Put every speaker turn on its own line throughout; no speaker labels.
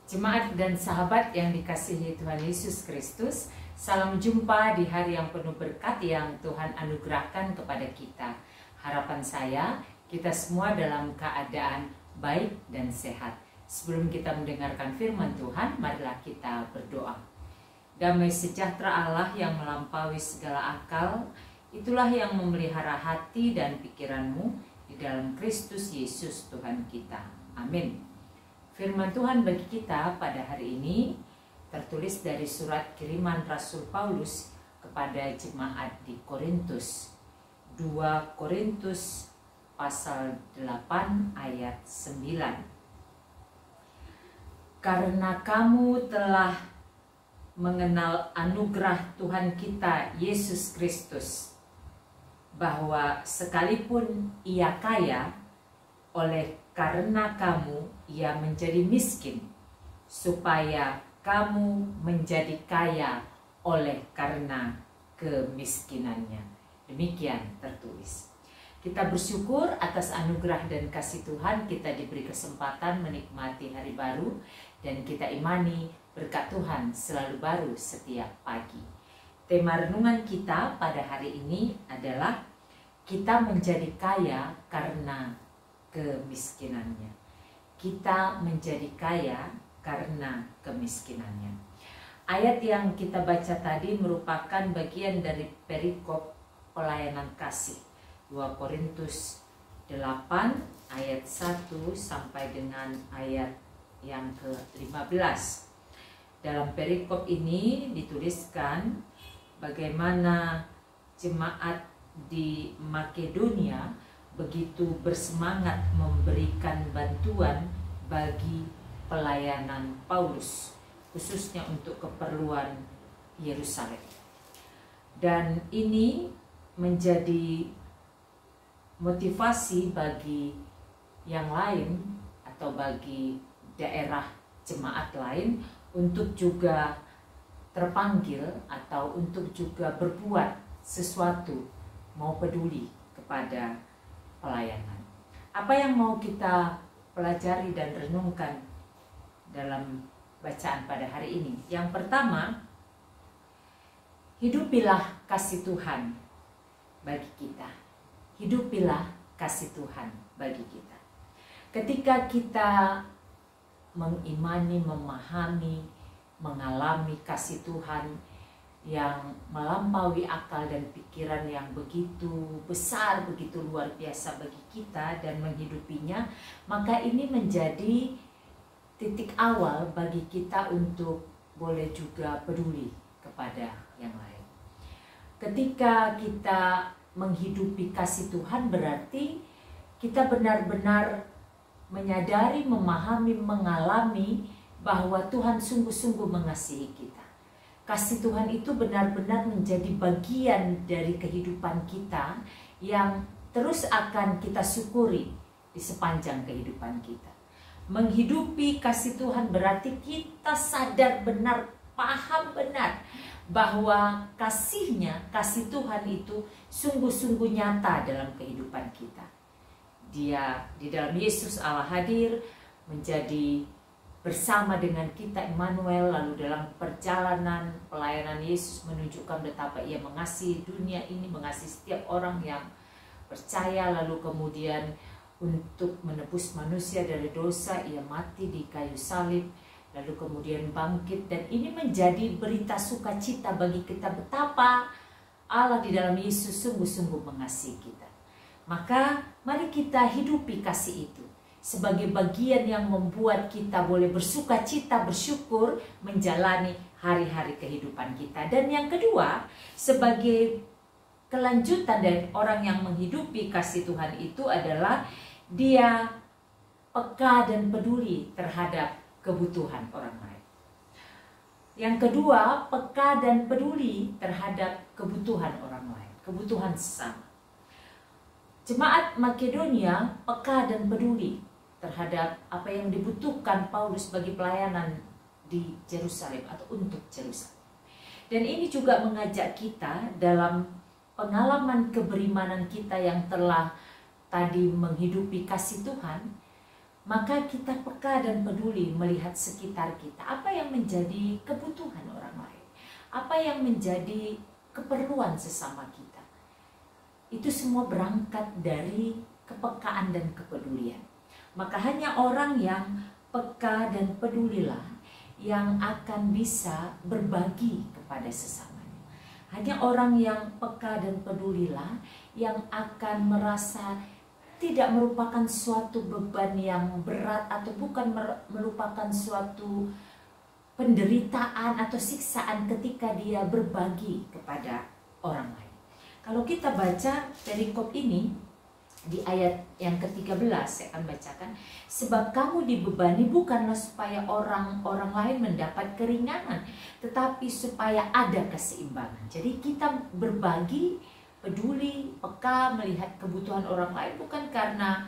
Jemaat dan sahabat yang dikasihi Tuhan Yesus Kristus, salam jumpa di hari yang penuh berkat yang Tuhan anugerahkan kepada kita. Harapan saya, kita semua dalam keadaan baik dan sehat. Sebelum kita mendengarkan firman Tuhan, marilah kita berdoa. Damai sejahtera Allah yang melampaui segala akal, itulah yang memelihara hati dan pikiranmu di dalam Kristus Yesus Tuhan kita. Amin. Firman Tuhan bagi kita pada hari ini tertulis dari surat kiriman Rasul Paulus kepada jemaat di Korintus. 2 Korintus pasal 8 ayat 9. Karena kamu telah mengenal anugerah Tuhan kita Yesus Kristus, bahwa sekalipun ia kaya, oleh karena kamu ia menjadi miskin, supaya kamu menjadi kaya oleh karena kemiskinannya. Demikian tertulis. Kita bersyukur atas anugerah dan kasih Tuhan, kita diberi kesempatan menikmati hari baru, dan kita imani berkat Tuhan selalu baru setiap pagi. Tema renungan kita pada hari ini adalah kita menjadi kaya karena kemiskinannya. Kita menjadi kaya karena kemiskinannya. Ayat yang kita baca tadi merupakan bagian dari perikop pelayanan kasih 2 Korintus 8 ayat 1 sampai dengan ayat yang ke-15. Dalam perikop ini dituliskan bagaimana jemaat di Makedonia begitu bersemangat memberikan bantuan bagi pelayanan Paulus, khususnya untuk keperluan Yerusalem. Dan ini menjadi motivasi bagi yang lain atau bagi daerah jemaat lain untuk juga terpanggil atau untuk juga berbuat sesuatu, mau peduli kepada pelayanan. Apa yang mau kita pelajari dan renungkan dalam bacaan pada hari ini? Yang pertama, hidupilah kasih Tuhan bagi kita. Hidupilah kasih Tuhan bagi kita. Ketika kita mengimani, memahami, mengalami kasih Tuhan yang melampaui akal dan pikiran, yang begitu besar, begitu luar biasa bagi kita, dan menghidupinya, maka ini menjadi titik awal bagi kita untuk boleh juga peduli kepada yang lain. Ketika kita menghidupi kasih Tuhan, berarti kita benar-benar menyadari, memahami, mengalami bahwa Tuhan sungguh-sungguh mengasihi kita. Kasih Tuhan itu benar-benar menjadi bagian dari kehidupan kita yang terus akan kita syukuri di sepanjang kehidupan kita. Menghidupi kasih Tuhan berarti kita sadar benar, paham benar bahwa kasih-Nya, kasih Tuhan itu sungguh-sungguh nyata dalam kehidupan kita. Dia di dalam Yesus Allah hadir menjadi bersama dengan kita, Immanuel. Lalu dalam perjalanan pelayanan Yesus menunjukkan betapa ia mengasihi dunia ini, mengasihi setiap orang yang percaya. Lalu kemudian untuk menebus manusia dari dosa, ia mati di kayu salib, lalu kemudian bangkit. Dan ini menjadi berita sukacita bagi kita betapa Allah di dalam Yesus sungguh-sungguh mengasihi kita. Maka mari kita hidupi kasih itu sebagai bagian yang membuat kita boleh bersuka cita, bersyukur menjalani hari-hari kehidupan kita. Dan yang kedua, sebagai kelanjutan dari orang yang menghidupi kasih Tuhan itu adalah dia peka dan peduli terhadap kebutuhan orang lain. Yang kedua, peka dan peduli terhadap kebutuhan orang lain, kebutuhan sesama. Jemaat Makedonia peka dan peduli terhadap apa yang dibutuhkan Paulus bagi pelayanan di Yerusalem atau untuk Yerusalem. Dan ini juga mengajak kita dalam pengalaman keberimanan kita yang telah tadi menghidupi kasih Tuhan, maka kita peka dan peduli melihat sekitar kita. Apa yang menjadi kebutuhan orang lain? Apa yang menjadi keperluan sesama kita? Itu semua berangkat dari kepekaan dan kepedulian. Maka hanya orang yang peka dan pedulilah yang akan bisa berbagi kepada sesamanya. Hanya orang yang peka dan pedulilah yang akan merasa tidak merupakan suatu beban yang berat atau bukan merupakan suatu penderitaan atau siksaan ketika dia berbagi kepada orang lain. Kalau kita baca perikop ini di ayat yang ke-13, saya akan bacakan, sebab kamu dibebani bukanlah supaya orang-orang lain mendapat keringanan, tetapi supaya ada keseimbangan. Jadi kita berbagi, peduli, peka melihat kebutuhan orang lain bukan karena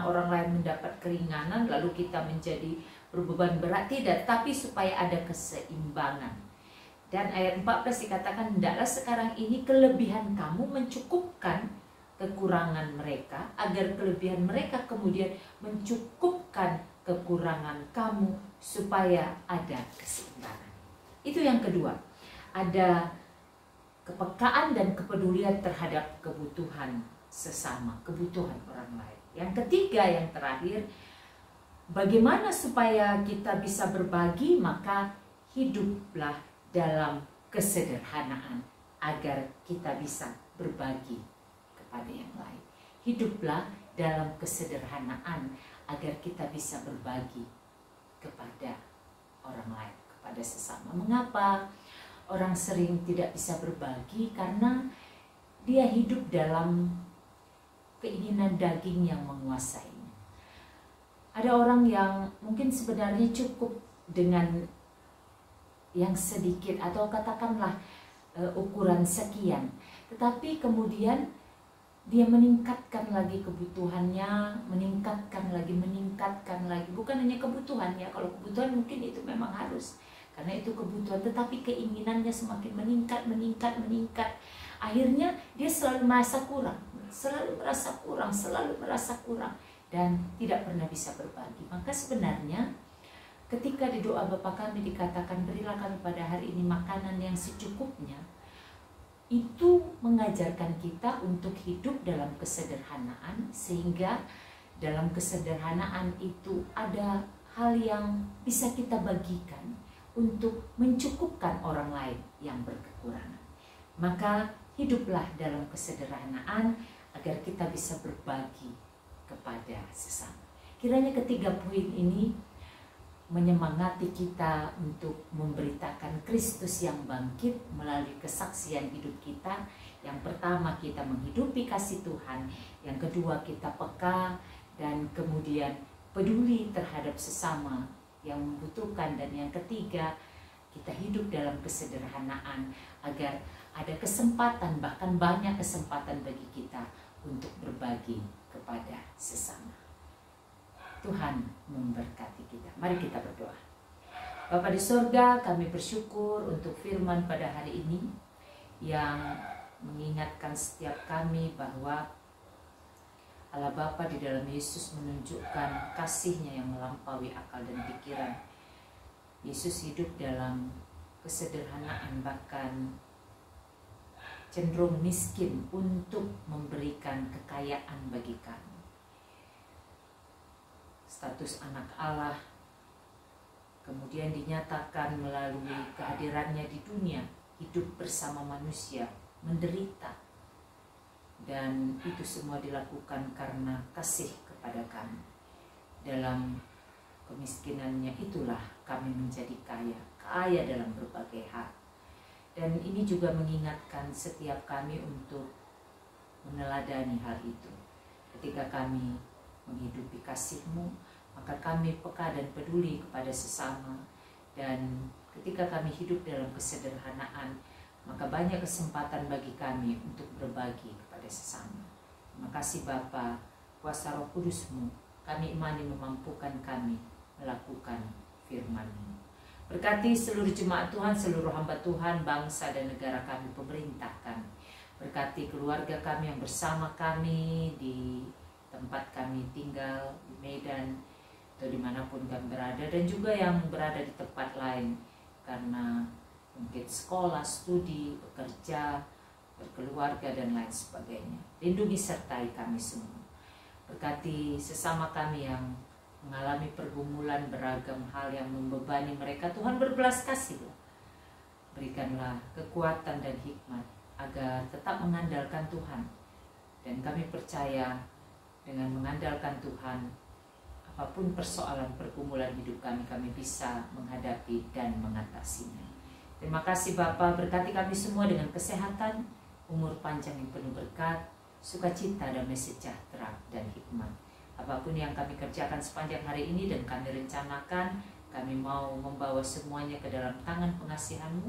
orang lain mendapat keringanan lalu kita menjadi berbeban berat, tidak, tapi supaya ada keseimbangan. Dan ayat 14 dikatakan, hendaklah sekarang ini kelebihan kamu mencukupkan kekurangan mereka, agar kelebihan mereka kemudian mencukupkan kekurangan kamu, supaya ada keseimbangan. Itu yang kedua, ada kepekaan dan kepedulian terhadap kebutuhan sesama, kebutuhan orang lain. Yang ketiga, yang terakhir, bagaimana supaya kita bisa berbagi? Maka hiduplah dalam kesederhanaan agar kita bisa berbagi kepada yang lain. Hiduplah dalam kesederhanaan agar kita bisa berbagi kepada orang lain, kepada sesama. Mengapa orang sering tidak bisa berbagi? Karena dia hidup dalam keinginan daging yang menguasainya. Ada orang yang mungkin sebenarnya cukup dengan yang sedikit atau katakanlah ukuran sekian, tetapi kemudian dia meningkatkan lagi kebutuhannya, meningkatkan lagi, bukan hanya kebutuhannya. Kalau kebutuhan mungkin itu memang harus, karena itu kebutuhan, tetapi keinginannya semakin meningkat. Akhirnya dia selalu merasa kurang, dan tidak pernah bisa berbagi. Maka sebenarnya ketika di doa Bapa kami dikatakan, berilah kami pada hari ini makanan yang secukupnya, itu mengajarkan kita untuk hidup dalam kesederhanaan, sehingga dalam kesederhanaan itu ada hal yang bisa kita bagikan untuk mencukupkan orang lain yang berkekurangan. Maka hiduplah dalam kesederhanaan agar kita bisa berbagi kepada sesama. Kiranya ketiga poin ini menyemangati kita untuk memberitakan Kristus yang bangkit melalui kesaksian hidup kita. Yang pertama, kita menghidupi kasih Tuhan. Yang kedua, kita peka dan kemudian peduli terhadap sesama yang membutuhkan. Dan yang ketiga, kita hidup dalam kesederhanaan agar ada kesempatan, bahkan banyak kesempatan bagi kita untuk berbagi kepada sesama. Tuhan memberkati kita. Mari kita berdoa. Bapa di sorga, kami bersyukur untuk firman pada hari ini yang mengingatkan setiap kami bahwa Allah Bapa di dalam Yesus menunjukkan kasih-Nya yang melampaui akal dan pikiran. Yesus hidup dalam kesederhanaan, bahkan cenderung miskin untuk memberikan kekayaan bagi kami. Status anak Allah kemudian dinyatakan melalui kehadirannya di dunia, hidup bersama manusia, menderita, dan itu semua dilakukan karena kasih kepada kami. Dalam kemiskinannya itulah kami menjadi kaya dalam berbagai hal. Dan ini juga mengingatkan setiap kami untuk meneladani hal itu. Ketika kami menghidupi kasih-Mu, maka kami peka dan peduli kepada sesama. Dan ketika kami hidup dalam kesederhanaan, maka banyak kesempatan bagi kami untuk berbagi kepada sesama. Terima kasih Bapa, kuasa Roh Kudus-Mu, kami imani memampukan kami melakukan firman-Mu. Berkati seluruh jemaat Tuhan, seluruh hamba Tuhan, bangsa dan negara kami, pemerintah kami. Berkati keluarga kami yang bersama kami di tempat kami tinggal di Medan atau dimanapun kami berada, dan juga yang berada di tempat lain karena mungkin sekolah, studi, bekerja, berkeluarga dan lain sebagainya. Lindungi sertai kami semua. Berkati sesama kami yang mengalami pergumulan beragam hal yang membebani mereka. Tuhan, berbelas kasihlah. Berikanlah kekuatan dan hikmat agar tetap mengandalkan Tuhan. Dan kami percaya dengan mengandalkan Tuhan, apapun persoalan pergumulan hidup kami bisa menghadapi dan mengatasinya. Terima kasih Bapa, berkati kami semua dengan kesehatan, umur panjang yang penuh berkat, sukacita, damai sejahtera, dan hikmat. Apapun yang kami kerjakan sepanjang hari ini dan kami rencanakan, kami mau membawa semuanya ke dalam tangan pengasihan-Mu.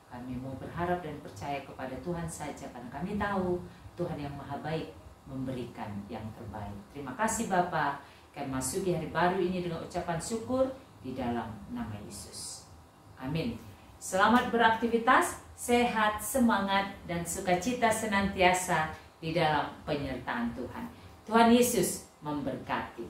Kami mau berharap dan percaya kepada Tuhan saja, karena kami tahu Tuhan yang Maha Baik memberikan yang terbaik. Terima kasih Bapa. Kami masuki hari baru ini dengan ucapan syukur di dalam nama Yesus. Amin. Selamat beraktivitas, sehat, semangat, dan sukacita senantiasa di dalam penyertaan Tuhan. Tuhan Yesus memberkati.